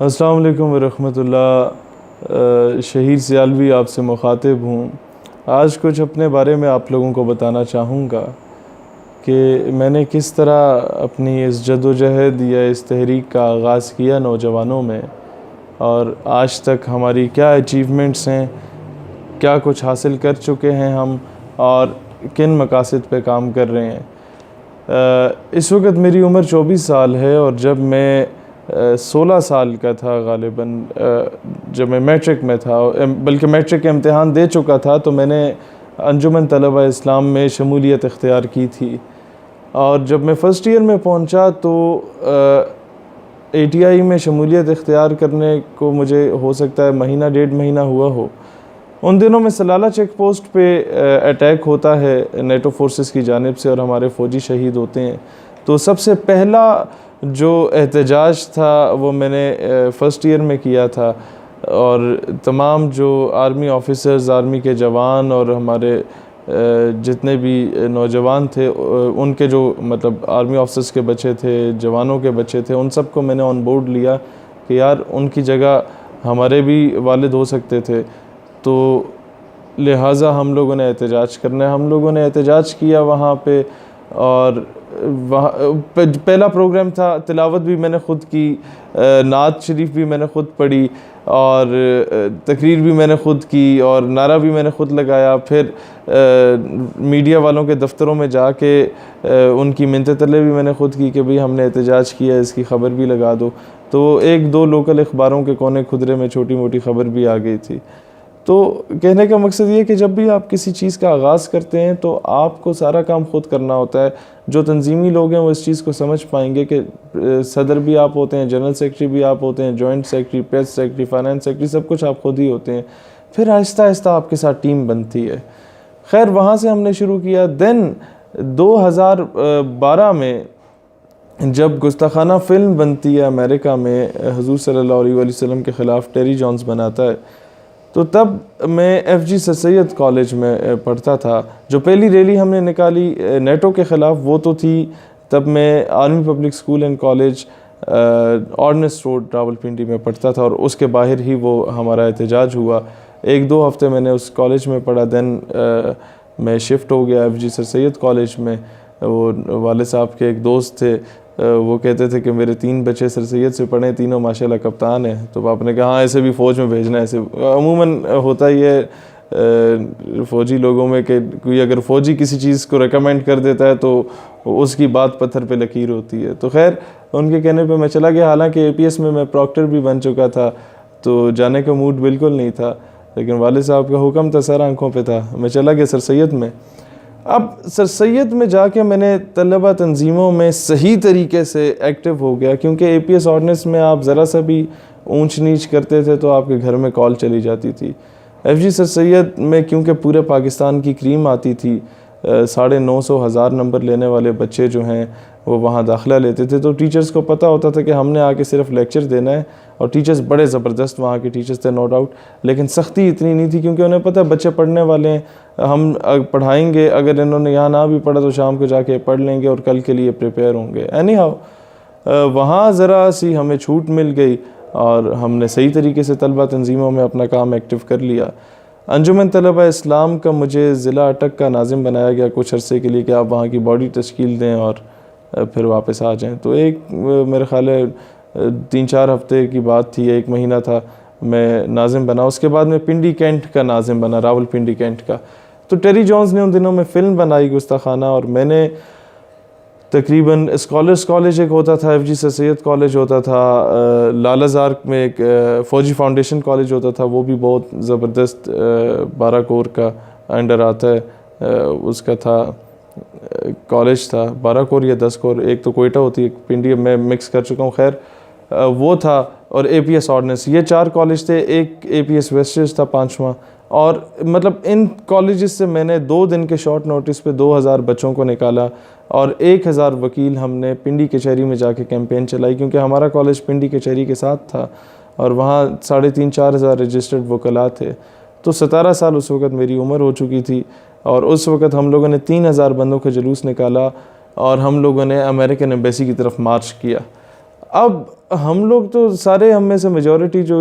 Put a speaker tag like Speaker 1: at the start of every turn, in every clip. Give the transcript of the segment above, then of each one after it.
Speaker 1: السلام علیکم ورحمۃ اللہ۔ شہیر سیالوی آپ سے مخاطب ہوں۔ آج کچھ اپنے بارے میں آپ لوگوں کو بتانا چاہوں گا کہ میں نے کس طرح اپنی اس جد و جہد یا اس تحریک کا آغاز کیا نوجوانوں میں، اور آج تک ہماری کیا اچیومنٹس ہیں، کیا کچھ حاصل کر چکے ہیں ہم، اور کن مقاصد پہ کام کر رہے ہیں۔ اس وقت میری عمر 24 سال ہے، اور جب میں 16 سال کا تھا غالباً، جب میں میٹرک میں تھا، بلکہ میٹرک کے امتحان دے چکا تھا، تو میں نے انجمن طلبہ اسلام میں شمولیت اختیار کی تھی۔ اور جب میں فرسٹ ایئر میں پہنچا تو ATI میں شمولیت اختیار کرنے کو مجھے ہو سکتا ہے مہینہ ڈیڑھ مہینہ ہوا ہو۔ ان دنوں میں سلالہ چیک پوسٹ پہ اٹیک ہوتا ہے نیٹو فورسز کی جانب سے، اور ہمارے فوجی شہید ہوتے ہیں۔ تو سب سے پہلا جو احتجاج تھا وہ میں نے فرسٹ ایئر میں کیا تھا، اور تمام جو آرمی آفیسرز، آرمی کے جوان اور ہمارے جتنے بھی نوجوان تھے، ان کے جو مطلب آرمی آفیسرز کے بچے تھے، جوانوں کے بچے تھے، ان سب کو میں نے آن بورڈ لیا کہ یار ان کی جگہ ہمارے بھی والد ہو سکتے تھے، تو لہٰذا ہم لوگوں نے احتجاج کرنا ہے۔ ہم لوگوں نے احتجاج کیا وہاں پہ، اور وہاں پہلا پروگرام تھا، تلاوت بھی میں نے خود کی، نعت شریف بھی میں نے خود پڑھی، اور تقریر بھی میں نے خود کی، اور نعرہ بھی میں نے خود لگایا۔ پھر میڈیا والوں کے دفتروں میں جا کے ان کی منتیں تلے بھی میں نے خود کی کہ بھئی ہم نے احتجاج کیا، اس کی خبر بھی لگا دو۔ تو ایک دو لوکل اخباروں کے کونے کھدرے میں چھوٹی موٹی خبر بھی آ گئی تھی۔ تو کہنے کا مقصد یہ کہ جب بھی آپ کسی چیز کا آغاز کرتے ہیں تو آپ کو سارا کام خود کرنا ہوتا ہے۔ جو تنظیمی لوگ ہیں وہ اس چیز کو سمجھ پائیں گے کہ صدر بھی آپ ہوتے ہیں، جنرل سیکرٹری بھی آپ ہوتے ہیں، joint secretary, press secretary, finance secretary, سب کچھ آپ خود ہی ہوتے ہیں۔ پھر آہستہ آہستہ آپ کے ساتھ ٹیم بنتی ہے۔ خیر وہاں سے ہم نے شروع کیا۔ دین 2012 میں جب گستاخانہ فلم بنتی ہے امریکہ میں، حضور صلی اللہ علیہ وسلم کے خلاف ٹیری جونز بناتا ہے، تو تب میں FG سر سید کالج میں پڑھتا تھا۔ جو پہلی ریلی ہم نے نکالی نیٹو کے خلاف وہ تو تھی تب میں army public school and college ordnance road Rawalpindi میں پڑھتا تھا، اور اس کے باہر ہی وہ ہمارا احتجاج ہوا۔ ایک دو ہفتے میں نے اس کالج میں پڑھا، دین میں شفٹ ہو گیا FG سر سید کالج میں۔ وہ والد صاحب کے ایک دوست تھے، وہ کہتے تھے کہ میرے 3 بچے سر سید سے پڑھیں، تینوں ماشاءاللہ کپتان ہیں۔ تو آپ نے کہا ہاں ایسے بھی فوج میں بھیجنا ہے۔ ایسے عموماً ہوتا ہی ہے فوجی لوگوں میں کہ کوئی اگر فوجی کسی چیز کو ریکمینڈ کر دیتا ہے تو اس کی بات پتھر پہ لکیر ہوتی ہے۔ تو خیر ان کے کہنے پہ میں چلا گیا، حالانکہ APS میں پروکٹر بھی بن چکا تھا، تو جانے کا موڈ بالکل نہیں تھا، لیکن والد صاحب کا حکم تھا، سر آنکھوں پہ تھا۔ میں چلا گیا سر سید میں۔ اب سر سید میں جا کے میں نے طلبہ تنظیموں میں صحیح طریقے سے ایکٹیو ہو گیا، کیونکہ APS آرڈننس میں آپ ذرا سا بھی اونچ نیچ کرتے تھے تو آپ کے گھر میں کال چلی جاتی تھی۔ FG سر سید میں کیونکہ پورے پاکستان کی کریم آتی تھی، 950 1000 نمبر لینے والے بچے جو ہیں وہ وہاں داخلہ لیتے تھے، تو ٹیچرز کو پتہ ہوتا تھا کہ ہم نے آ کے صرف لیکچر دینا ہے، اور ٹیچرز بڑے زبردست وہاں کے ٹیچرز تھے نو ڈاؤٹ، لیکن سختی اتنی نہیں تھی کیونکہ انہیں پتہ بچے پڑھنے والے ہیں، ہم پڑھائیں گے، اگر انہوں نے یہاں نہ بھی پڑھا تو شام کو جا کے پڑھ لیں گے اور کل کے لیے پریپیئر ہوں گے۔ اینی ہاؤ وہاں ذرا سی ہمیں چھوٹ مل گئی، اور ہم نے صحیح طریقے سے طلبہ تنظیموں میں اپنا کام ایکٹیو کر لیا۔ انجمن طلبہ اسلام کا مجھے ضلع اٹک کا ناظم بنایا گیا کچھ عرصے کے لیے کہ آپ وہاں کی باڈی تشکیل دیں اور پھر واپس آ جائیں۔ تو ایک میرے خیال ہے 3-4 ہفتے کی بات تھی، 1 مہینہ تھا، میں ناظم بنا۔ اس کے بعد میں پنڈی کینٹ کا ناظم بنا، راول پنڈی کینٹ کا۔ تو ٹیری جونز نے ان دنوں میں فلم بنائی گستاخانہ، اور میں نے تقریباً اسکالرس کالج ایک ہوتا تھا، FG سر سید کالج ہوتا تھا، لالہ زار میں ایک فوجی فاؤنڈیشن کالج ہوتا تھا، وہ بھی بہت زبردست 12 کور کا انڈر آتا ہے، اس کا تھا کالج تھا 12 کور یا 10 کور، ایک تو کوئٹہ ہوتی ہے، ایک پنڈی، میں مکس کر چکا ہوں، خیر وہ تھا، اور APS آرڈننس، یہ 4 کالج تھے، ایک APS ویسٹرز تھا 5واں۔ اور مطلب ان کالجز سے میں نے 2 دن کے شارٹ نوٹس پہ 2000 بچوں کو نکالا، اور 1000 وکیل ہم نے پنڈی کچہری میں جا کے کیمپین چلائی، کیونکہ ہمارا کالج پنڈی کچہری کے ساتھ تھا، اور وہاں 3500-4000 رجسٹرڈ وکلاء تھے۔ تو 17 سال اس وقت میری عمر ہو چکی تھی، اور اس وقت ہم لوگوں نے 3000 بندوں کا جلوس نکالا، اور ہم لوگوں نے امریکن ایمبیسی کی طرف مارچ کیا۔ اب ہم لوگ تو سارے ہم میں سے میجورٹی جو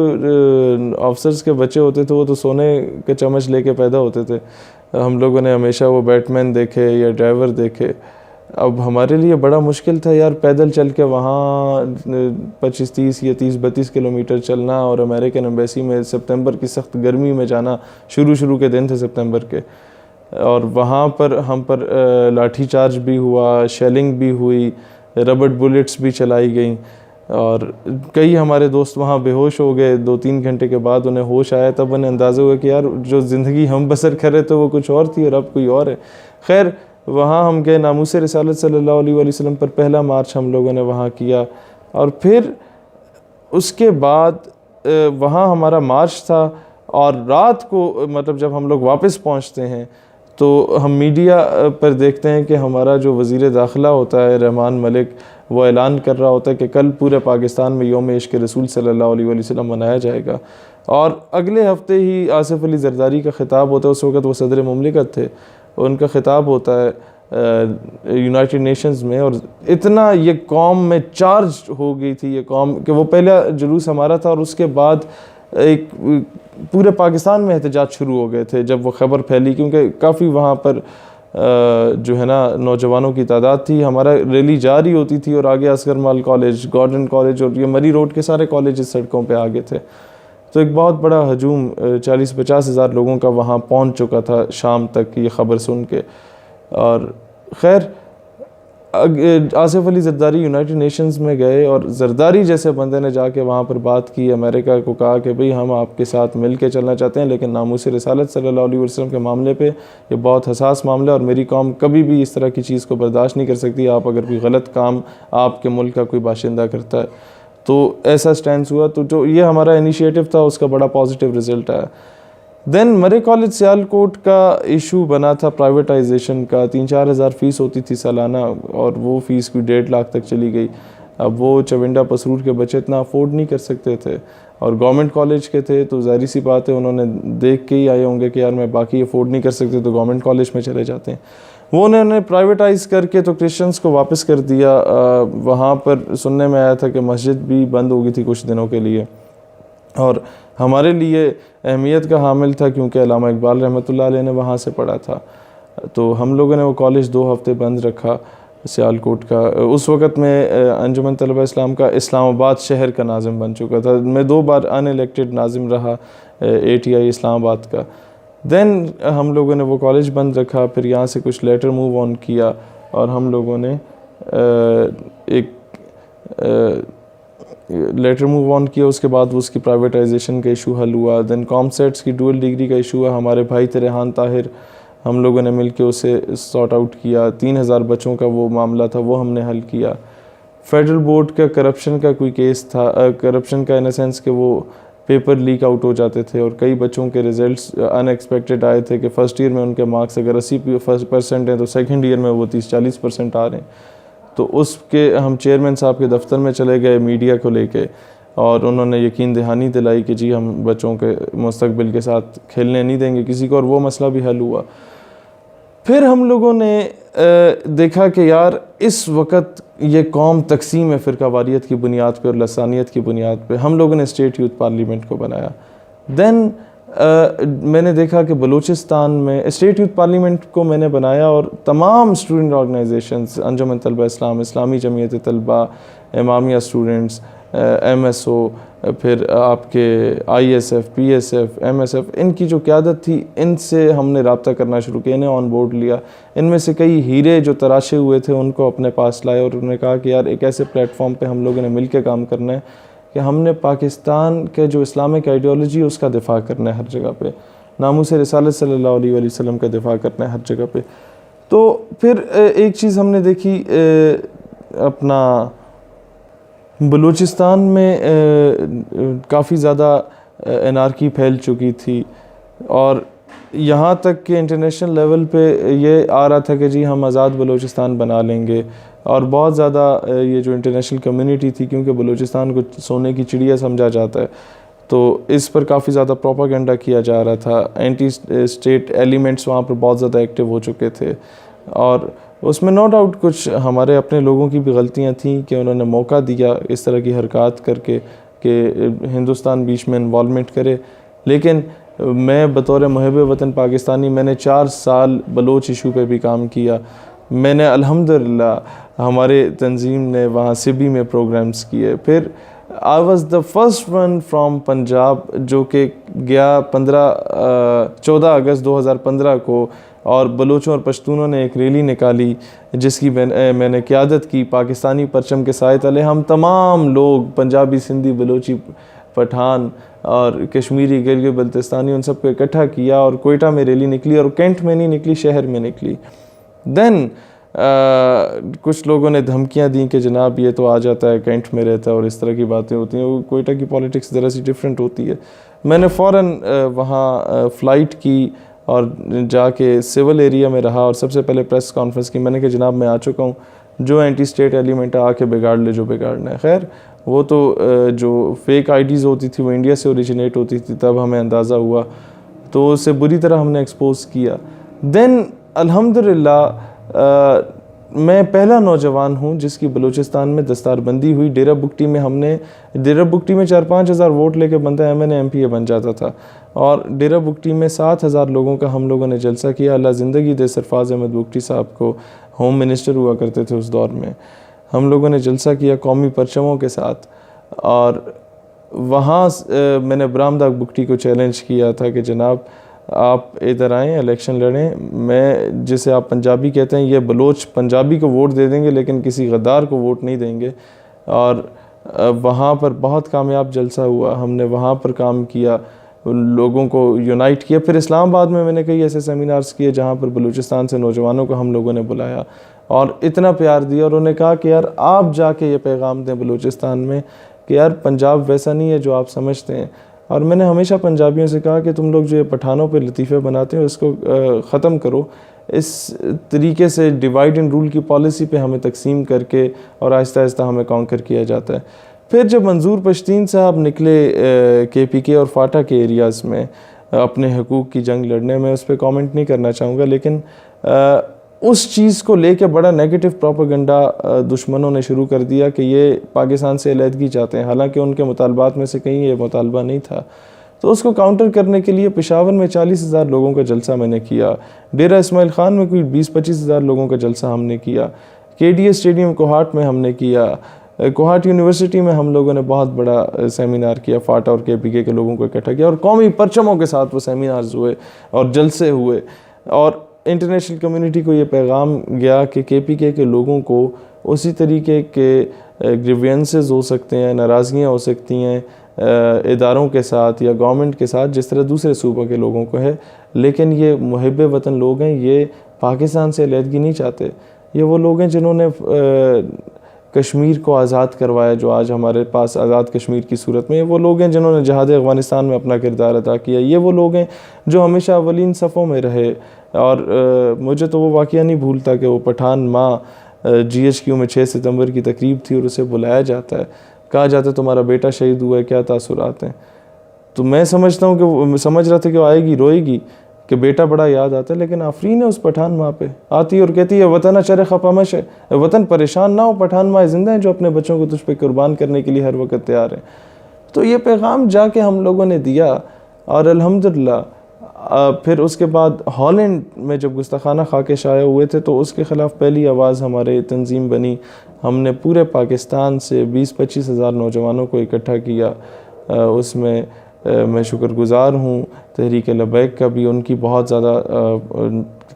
Speaker 1: آفسرز کے بچے ہوتے تھے وہ تو سونے کے چمچ لے کے پیدا ہوتے تھے. ہم لوگوں نے ہمیشہ وہ بیٹ مین دیکھے یا ڈرائیور دیکھے. اب ہمارے لیے بڑا مشکل تھا یار پیدل چل کے وہاں 25-30 یا 30-32 کلومیٹر چلنا, اور امریکن ایمبیسی میں سپتمبر کی سخت گرمی میں جانا. شروع کے دن تھے سپتمبر کے, اور وہاں پر ہم پر لاٹھی چارج بھی ہوا, شیلنگ بھی ہوئی, ربڑ بلٹس بھی چلائی گئیں, اور کئی ہمارے دوست وہاں بے ہوش ہو گئے. 2-3 گھنٹے کے بعد انہیں ہوش آیا, تب انہیں اندازہ ہوا کہ یار جو زندگی ہم بسر کر رہے تھے وہ کچھ اور تھی اور اب کوئی اور ہے. خیر وہاں ہم گئے, ناموس رسالت صلی اللہ علیہ وسلم پر پہلا مارچ ہم لوگوں نے وہاں کیا, اور پھر اس کے بعد وہاں ہمارا مارچ تھا. اور رات کو مطلب جب ہم لوگ واپس پہنچتے ہیں تو ہم میڈیا پر دیکھتے ہیں کہ ہمارا جو وزیر داخلہ ہوتا ہے رحمان ملک, وہ اعلان کر رہا ہوتا ہے کہ کل پورے پاکستان میں یوم عشق رسول صلی اللہ علیہ وسلم منایا جائے گا. اور اگلے ہفتے ہی آصف علی زرداری کا خطاب ہوتا ہے, اس وقت وہ صدر مملکت تھے, ان کا خطاب ہوتا ہے یونائٹڈ نیشنز میں, اور اتنا یہ قوم میں چارج ہو گئی تھی یہ قوم کہ وہ پہلا جلوس ہمارا تھا, اور اس کے بعد ایک پورے پاکستان میں احتجاج شروع ہو گئے تھے جب وہ خبر پھیلی, کیونکہ کافی وہاں پر جو ہے نا نوجوانوں کی تعداد تھی. ہمارا ریلی جا رہی ہوتی تھی اور آگے اصغر مال کالج, گارڈن کالج اور یہ مری روڈ کے سارے کالجز سڑکوں پہ آگے تھے. تو ایک بہت بڑا ہجوم 40-50 ہزار لوگوں کا وہاں پہنچ چکا تھا شام تک یہ خبر سن کے. اور خیر آصف علی زرداری یونائٹڈ نیشنز میں گئے, اور زرداری جیسے بندے نے جا کے وہاں پر بات کی, امریکہ کو کہا کہ بھئی ہم آپ کے ساتھ مل کے چلنا چاہتے ہیں, لیکن ناموس رسالت صلی اللہ علیہ وسلم کے معاملے پہ یہ بہت حساس معاملہ ہے, اور میری قوم کبھی بھی اس طرح کی چیز کو برداشت نہیں کر سکتی. آپ اگر کوئی غلط کام آپ کے ملک کا کوئی باشندہ کرتا ہے تو ایسا سٹینس ہوا. تو جو یہ ہمارا انیشیٹو تھا اس کا بڑا پازیٹیو رزلٹ آیا. دین مرے کالج سیالکوٹ کا ایشو بنا تھا پرائیویٹائزیشن کا. 3-4 ہزار فیس ہوتی تھی سالانہ, اور وہ فیس کوئی 1.5 لاکھ تک چلی گئی. اب وہ چونڈا پسرور کے بچے اتنا افورڈ نہیں کر سکتے تھے, اور گورنمنٹ کالج کے تھے, تو ظاہری سی بات ہے انہوں نے دیکھ کے ہی آئے ہوں گے کہ یار میں باقی افورڈ نہیں کر سکتے تو گورنمنٹ کالج میں چلے جاتے ہیں. وہ انہوں نے پرائیویٹائز کر کے تو کرسچنس کو واپس کر دیا. وہاں پر سننے میں آیا تھا کہ مسجد بھی بند ہو گئی تھی کچھ دنوں کے لیے, اور ہمارے لیے اہمیت کا حامل تھا کیونکہ علامہ اقبال رحمۃ اللہ علیہ نے وہاں سے پڑھا تھا. تو ہم لوگوں نے وہ کالج 2 ہفتے بند رکھا سیالکوٹ کا. اس وقت میں انجمن طلبہ اسلام کا اسلام آباد شہر کا ناظم بن چکا تھا. میں 2 بار ان الیکٹڈ ناظم رہا ATI اسلام آباد کا. دین ہم لوگوں نے وہ کالج بند رکھا, پھر یہاں سے کچھ لیٹر موو آن کیا, اور ہم لوگوں نے ایک لیٹر موو آن کیا. اس کے بعد اس کی پرائیویٹائزیشن کا ایشو حل ہوا. دین کامسیٹس کی ڈوئل ڈگری کا ایشو ہوا. ہمارے بھائی تھے ریحان طاہر, ہم لوگوں نے مل کے اسے سارٹ آؤٹ کیا. 3000 بچوں کا وہ معاملہ تھا, وہ ہم نے حل کیا. فیڈرل بورڈ کا کرپشن کا کوئی کیس تھا, کرپشن کا ان اے سینس کہ وہ پیپر لیک آؤٹ ہو جاتے تھے, اور کئی بچوں کے ریزلٹس ان ایکسپیکٹڈ آئے تھے کہ فرسٹ ایئر میں ان کے مارکس اگر 80% ہیں تو سیکنڈ ایئر میں وہ 30-40% آ رہے ہیں. تو اس کے ہم چیئرمین صاحب کے دفتر میں چلے گئے میڈیا کو لے کے, اور انہوں نے یقین دہانی دلائی کہ جی ہم بچوں کے مستقبل کے ساتھ کھیلنے نہیں دیں گے کسی کو, اور وہ مسئلہ بھی حل ہوا. پھر ہم لوگوں نے دیکھا کہ یار اس وقت یہ قوم تقسیم ہے فرقہ واریت کی بنیاد پہ اور لسانیت کی بنیاد پہ. ہم لوگوں نے اسٹیٹ یوتھ پارلیمنٹ کو بنایا. دین میں نے دیکھا کہ بلوچستان میں اسٹیٹ یوتھ پارلیمنٹ کو میں نے بنایا, اور تمام اسٹوڈنٹ آرگنائزیشنز, انجمن طلبہ اسلام, اسلامی جمعیت طلبہ, امامیہ اسٹوڈنٹس, MSO, پھر آپ کے ISF, PSF, MSF, ان کی جو قیادت تھی ان سے ہم نے رابطہ کرنا شروع کیا, انہیں آن بورڈ لیا. ان میں سے کئی ہیرے جو تراشے ہوئے تھے ان کو اپنے پاس لائے, اور انہوں نے کہا کہ یار ایک ایسے پلیٹ فارم پہ ہم لوگوں نے مل کے کام کرنا ہے کہ ہم نے پاکستان کے جو اسلامک آئیڈیالوجی اس کا دفاع کرنا ہے ہر جگہ پہ, ناموس رسالت صلی اللہ علیہ وسلم کا دفاع کرنا ہے ہر جگہ پہ. تو پھر ایک چیز ہم نے دیکھی, اپنا بلوچستان میں کافی زیادہ انارکی پھیل چکی تھی, اور یہاں تک کہ انٹرنیشنل لیول پہ یہ آ رہا تھا کہ جی ہم آزاد بلوچستان بنا لیں گے. اور بہت زیادہ یہ جو انٹرنیشنل کمیونٹی تھی, کیونکہ بلوچستان کو سونے کی چڑیا سمجھا جاتا ہے, تو اس پر کافی زیادہ پروپاگنڈا کیا جا رہا تھا. اینٹی اسٹیٹ ایلیمنٹس وہاں پر بہت زیادہ ایکٹیو ہو چکے تھے, اور اس میں نو ڈاؤٹ کچھ ہمارے اپنے لوگوں کی بھی غلطیاں تھیں کہ انہوں نے موقع دیا اس طرح کی حرکات کر کے کہ ہندوستان بیچ میں انوالومنٹ کرے، لیکن میں بطور محب وطن پاکستانی میں نے 4 سال بلوچ ایشو پہ بھی کام کیا. میں نے الحمدللہ ہمارے تنظیم نے وہاں سبی میں پروگرامز کیے. پھر I was the first one from Punjab جو کہ گیا 14 اگست 2015 کو، اور بلوچوں اور پشتونوں نے ایک ریلی نکالی جس کی میں نے قیادت کی. پاکستانی پرچم کے سائے تلے ہم تمام لوگ، پنجابی، سندھی، بلوچی، پٹھان اور کشمیری، گلگت بلتستانی، ان سب کو اکٹھا کیا اور کوئٹہ میں ریلی نکلی، اور کینٹ میں نہیں نکلی، شہر میں نکلی. دین کچھ لوگوں نے دھمکیاں دیں کہ جناب یہ تو آ جاتا ہے، کینٹ میں رہتا ہے، اور اس طرح کی باتیں ہوتی ہیں. وہ کوئٹہ کی پالیٹکس ذرا سی ڈیفرنٹ ہوتی ہے. میں نے فوراً وہاں فلائٹ کی اور جا کے سول ایریا میں رہا، اور سب سے پہلے پریس کانفرنس کی. میں نے کہا جناب میں آ چکا ہوں، جو اینٹی اسٹیٹ ایلیمنٹ آ کے بگاڑ لے جو بگاڑنا ہے. خیر وہ تو جو فیک آئی ڈیز ہوتی تھی وہ انڈیا سے اوریجنیٹ ہوتی تھی، تب ہمیں اندازہ ہوا تو اسے بری طرح ہم نے ایکسپوز کیا. دین الحمدللہ میں پہلا نوجوان ہوں جس کی بلوچستان میں دستار بندی ہوئی. ڈیرہ بگٹی میں 4-5 ہزار ووٹ لے کے بندہ MPA بن جاتا تھا، اور ڈیرہ بگٹی میں 7,000 لوگوں کا ہم لوگوں نے جلسہ کیا. اللہ زندگی دے سرفراز احمد بگٹی صاحب کو، ہوم منسٹر ہوا کرتے تھے اس دور میں. ہم لوگوں نے جلسہ کیا قومی پرچموں کے ساتھ، اور وہاں میں نے برہمداغ بگٹی کو چیلنج کیا تھا کہ جناب آپ ادھر آئیں، الیکشن لڑیں. میں جسے آپ پنجابی کہتے ہیں، یہ بلوچ پنجابی کو ووٹ دے دیں گے لیکن کسی غدار کو ووٹ نہیں دیں گے. اور وہاں پر بہت کامیاب جلسہ ہوا. ہم نے وہاں پر کام کیا، لوگوں کو یونائٹ کیا. پھر اسلام آباد میں نے کئی ایسے سیمینارز کیے جہاں پر بلوچستان سے نوجوانوں کو ہم لوگوں نے بلایا اور اتنا پیار دیا، اور انہوں نے کہا کہ یار آپ جا کے یہ پیغام دیں بلوچستان میں کہ یار پنجاب ویسا نہیں ہے جو آپ سمجھتے ہیں. اور میں نے ہمیشہ پنجابیوں سے کہا کہ تم لوگ جو یہ پٹھانوں پہ لطیفے بناتے ہیں اس کو ختم کرو. اس طریقے سے ڈیوائیڈ اینڈ رول کی پالیسی پہ ہمیں تقسیم کر کے اور آہستہ آہستہ ہمیں کانکر کیا جاتا ہے. پھر جب منظور پشتین صاحب نکلے KPK اور فاٹا کے ایریاز میں اپنے حقوق کی جنگ لڑنے میں، اس پہ کامنٹ نہیں کرنا چاہوں گا، لیکن اس چیز کو لے کے بڑا نیگیٹو پروپیگنڈا دشمنوں نے شروع کر دیا کہ یہ پاکستان سے علیحدگی چاہتے ہیں، حالانکہ ان کے مطالبات میں سے کہیں یہ مطالبہ نہیں تھا. تو اس کو کاؤنٹر کرنے کے لیے پشاور میں 40,000 لوگوں کا جلسہ میں نے کیا. ڈیرہ اسماعیل خان میں کوئی 20-25 ہزار لوگوں کا جلسہ ہم نے کیا. KDA اسٹیڈیم کوہاٹ میں ہم نے کیا. کوہاٹ یونیورسٹی میں ہم لوگوں نے بہت بڑا سیمینار کیا، فاٹا اور KPK کے لوگوں کو اکٹھا کیا، اور قومی پرچموں کے ساتھ وہ سیمینارز ہوئے اور جلسے ہوئے. اور انٹرنیشنل کمیونٹی کو یہ پیغام گیا کہ KPK کے لوگوں کو اسی طریقے کے گریوینسز ہو سکتے ہیں، ناراضگیاں ہو سکتی ہیں اداروں کے ساتھ یا گورنمنٹ کے ساتھ جس طرح دوسرے صوبوں کے لوگوں کو ہے، لیکن یہ محب وطن لوگ ہیں، یہ پاکستان سے علیحدگی نہیں چاہتے. یہ وہ لوگ ہیں جنہوں نے کشمیر کو آزاد کروایا، جو آج ہمارے پاس آزاد کشمیر کی صورت میں. یہ وہ لوگ ہیں جنہوں نے جہاد افغانستان میں اپنا کردار ادا کیا. یہ وہ لوگ ہیں جو ہمیشہ اولین صفوں میں رہے. اور مجھے تو وہ واقعہ نہیں بھولتا کہ وہ پٹھان ماں GHQ میں 6 ستمبر کی تقریب تھی اور اسے بلایا جاتا ہے، کہا جاتا ہے تمہارا بیٹا شہید ہوا ہے، کیا تاثرات ہیں. تو میں سمجھتا ہوں کہ وہ سمجھ رہا تھا کہ وہ آئے گی، روئے گی کہ بیٹا بڑا یاد آتا ہے، لیکن آفرین ہے اس پٹھان ماں پہ. آتی ہے اور کہتی ہے وطن چر خپمش ہے، وطن پریشان نہ ہو، پٹھان ماں زندہ ہیں جو اپنے بچوں کو تجھ پہ قربان کرنے کے لیے ہر وقت تیار ہیں. تو یہ پیغام جا کے ہم لوگوں نے دیا. اور الحمدللہ پھر اس کے بعد ہالینڈ میں جب گستاخانہ خاکے شائع ہوئے تھے تو اس کے خلاف پہلی آواز ہمارے تنظیم بنی. ہم نے پورے پاکستان سے 20-25 ہزار نوجوانوں کو اکٹھا کیا. اس میں میں شکر گزار ہوں تحریک لبیک کا بھی، ان کی بہت زیادہ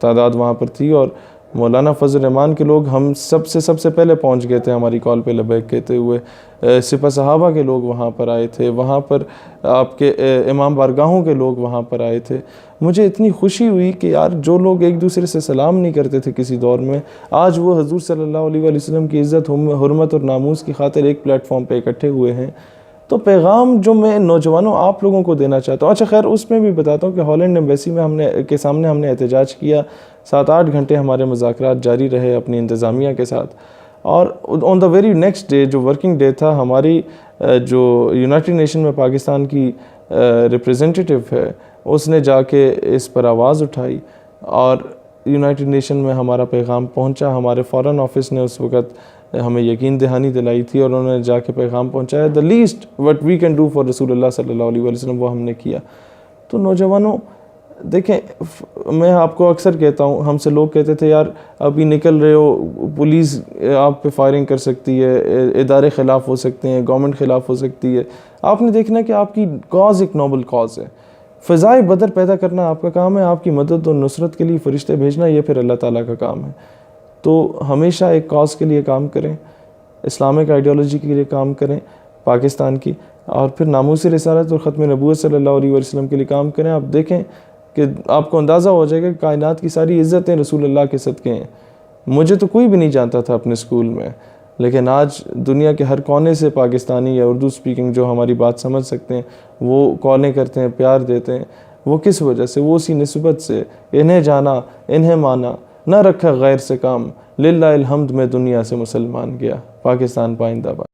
Speaker 1: تعداد وہاں پر تھی. اور مولانا فضل الرحمان کے لوگ ہم سب سے پہلے پہنچ گئے تھے ہماری کال پہ لبیک کہتے ہوئے. سپہ صحابہ کے لوگ وہاں پر آئے تھے، وہاں پر آپ کے امام بارگاہوں کے لوگ وہاں پر آئے تھے. مجھے اتنی خوشی ہوئی کہ یار جو لوگ ایک دوسرے سے سلام نہیں کرتے تھے کسی دور میں، آج وہ حضور صلی اللہ علیہ وسلم کی عزت، حرمت اور ناموس کی خاطر ایک پلیٹ فارم پہ اکٹھے ہوئے ہیں. تو پیغام جو میں نوجوانوں آپ لوگوں کو دینا چاہتا ہوں. اچھا خیر اس میں بھی بتاتا ہوں کہ ہالینڈ ایمبیسی میں کے سامنے ہم نے احتجاج کیا. 7-8 گھنٹے ہمارے مذاکرات جاری رہے اپنی انتظامیہ کے ساتھ. اور آن دا ویری نیکسٹ ڈے جو ورکنگ ڈے تھا، ہماری جو یونائٹڈ نیشن میں پاکستان کی ریپریزنٹیٹیو ہے، اس نے جا کے اس پر آواز اٹھائی. اور یونائٹڈ نیشن میں ہمارا پیغام پہنچا. ہمارے فارن آفس نے اس وقت ہمیں یقین دہانی دلائی تھی اور انہوں نے جا کے پیغام پہنچایا. The least what we can do for رسول اللہ صلی اللہ علیہ وسلم وہ ہم نے کیا. تو نوجوانوں دیکھیں، میں آپ کو اکثر کہتا ہوں، ہم سے لوگ کہتے تھے یار ابھی نکل رہے ہو، پولیس آپ پہ فائرنگ کر سکتی ہے، ادارے خلاف ہو سکتے ہیں، گورنمنٹ خلاف ہو سکتی ہے. آپ نے دیکھنا کہ آپ کی کاز ایک نوبل کاز ہے. فضائے بدر پیدا کرنا آپ کا کام ہے، آپ کی مدد اور نصرت کے لیے فرشتے بھیجنا یہ پھر اللہ تعالیٰ کا کام ہے. تو ہمیشہ ایک کاز کے لیے کام کریں، اسلامک آئیڈیالوجی کے لیے کام کریں پاکستان کی، اور پھر ناموس رسالت اور ختم نبوت صلی اللہ علیہ وسلم کے لیے کام کریں. آپ دیکھیں کہ آپ کو اندازہ ہو جائے گا کہ کائنات کی ساری عزتیں رسول اللہ کے صدقے ہیں. مجھے تو کوئی بھی نہیں جانتا تھا اپنے اسکول میں، لیکن آج دنیا کے ہر کونے سے پاکستانی یا اردو سپیکنگ جو ہماری بات سمجھ سکتے ہیں وہ کالیں کرتے ہیں، پیار دیتے ہیں. وہ کس وجہ سے؟ وہ اسی نسبت سے. انہیں جانا، انہیں مانا، نہ رکھا غیر سے کام، للہ الحمد میں دنیا سے مسلمان گیا. پاکستان پائندہ باد.